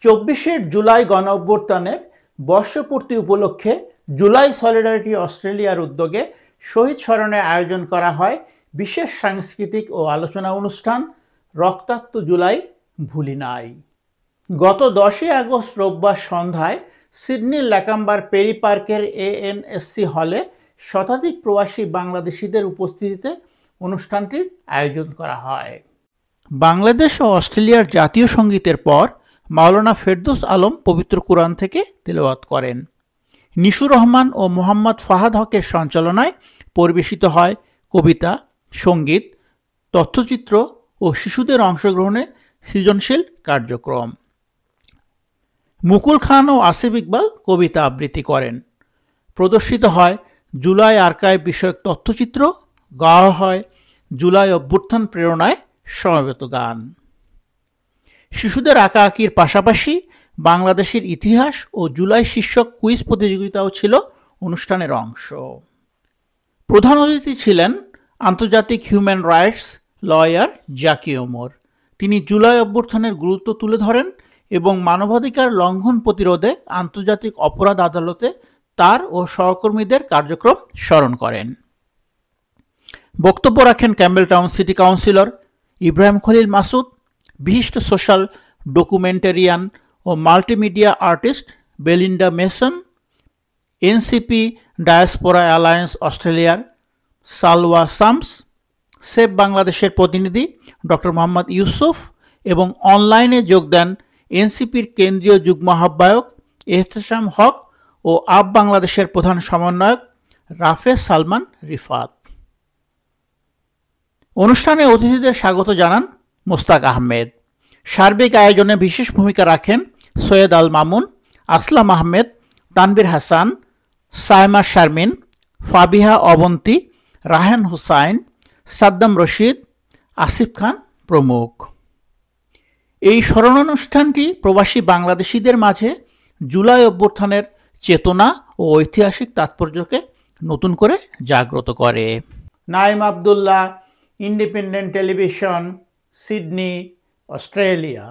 24 জুলাই গণ অভ্যুত্থানের বর্ষপূর্তি উপলক্ষে জুলাই সলিডারিটি অস্ট্রেলিয়ার উদ্যোগে শহীদ স্মরণে আয়োজন করা হয় বিশেষ সাংস্কৃতিক ও আলোচনা অনুষ্ঠান রক্তাক্ত জুলাই ভুলি নাই। গত 10 আগস্ট রোববার সন্ধ্যায় সিডনির ল্যাকাম্বার পেরি পার্কের ANSC হলে শতাধিক প্রবাসী বাংলাদেশিদের উপস্থিতিতে অনুষ্ঠানটির আয়োজন করা হয়। বাংলাদেশ ও অস্ট্রেলিয়ার জাতীয় সঙ্গীতের পর মাওলানা ফেরদৌস আলম পবিত্র কুরআন থেকে তেলাওয়াত করেন। নিশুর রহমান ও মোহাম্মদ ফাহাদ হকের সঞ্চালনায় পরিবেশিত হয় কবিতা, সঙ্গীত, তথ্যচিত্র ও শিশুদের অংশগ্রহণে সৃজনশীল কার্যক্রম। মুকুল খান ও আসিফ ইকবাল কবিতা আবৃত্তি করেন। প্রদর্শিত হয় জুলাই আর্কাইভ বিষয়ক তথ্যচিত্র, গাওয়া হয় জুলাই অভ্যুত্থান প্রেরণায় সমবেত গান। শিশুদের আঁকাআঁকির পাশাপাশি বাংলাদেশের ইতিহাস ও জুলাই শীর্ষক কুইজ প্রতিযোগিতাও ছিল অনুষ্ঠানের অংশ। প্রধান অতিথি ছিলেন আন্তর্জাতিক human rights lawyer Zaki Omar. তিনি জুলাই অভ্যুত্থানের গুরুত্ব তুলে ধরেন এবং মানবাধিকার লঙ্ঘন প্রতিরোধে আন্তর্জাতিক অপরাধ আদালতে তার ও সহকর্মীদের কার্যক্রম স্মরণ করেন। বক্তব্য রাখেন Campbelltown city councillor Ibrahim Khalil Masud, বিশিষ্ট সোশ্যাল ডকুমেন্টারিয়ান ও multimedia artist Belinda Mason, NCP diaspora alliance অস্ট্রেলিয়ার সালওয়া শামস, সেভ বাংলাদেশের প্রতিনিধি ডক্টর মোহাম্মদ ইউসুফ এবং অনলাইনে যোগ দেন এনসিপির কেন্দ্রীয় যুগ্ম আহ্বায়ক এহতেশাম হক ও আপ বাংলাদেশের প্রধান সমন্বয়ক রাফেজ সালমান রিফাত। অনুষ্ঠানে অতিথিদের স্বাগত জানান মোস্তাক আহমেদ। সার্বিক আয়োজনে বিশেষ ভূমিকা রাখেন সৈয়দ আল মামুন, আসলাম আহমেদ, তানবীর হাসান, সাইমা শারমিন, ফাবিহা অবন্তী, রাহেন হুসাইন, সাদ্দাম রশিদ, আসিফ খান প্রমুখ। এই স্মরণানুষ্ঠানটি প্রবাসী বাংলাদেশিদের মাঝে জুলাই অভ্যুত্থানের চেতনা ও ঐতিহাসিক তাৎপর্যকে নতুন করে জাগ্রত করে। Naim Abdullah, independent television, Sydney, Australia.